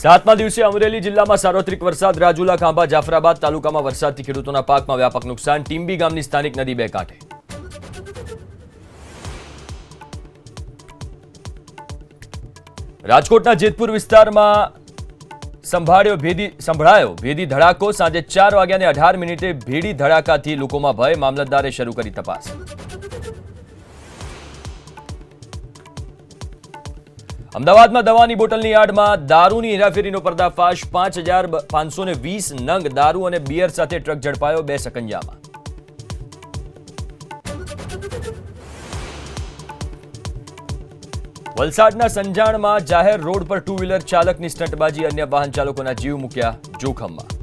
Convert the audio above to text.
સાતમા દિવસે અમરેલી જિલ્લામાં સાર્વત્રિક વરસાદ. રાજુલા, ખાંભા, જાફરાબાદ તાલુકામાં વરસાદથી ખેડૂતોના પાકમાં વ્યાપક નુકસાન. ટીંબી ગામની સ્થાનિક નદી બે કાંઠે. રાજકોટના જેતપુર વિસ્તારમાં સંભળાયો ભેદી ધડાકો. સાંજે 4:18 ભેડી ધડાકાથી લોકોમાં ભય. મામલતદારે શરૂ કરી તપાસ. અમદાવાદમાં દવાની બોટલની આડમાં દારૂની હેરાફેરીનો પર્દાફાશ. 5,520 નંગ દારૂ અને બિયર સાથે ટ્રક ઝડપાયો. 2 સકંજામાં. વલસાડના સંજાણમાં જાહેર રોડ પર ટુ વ્હીલર ચાલકની સ્ટંટબાજી. અન્ય વાહન ચાલકોના જીવ મૂક્યા જોખમમાં.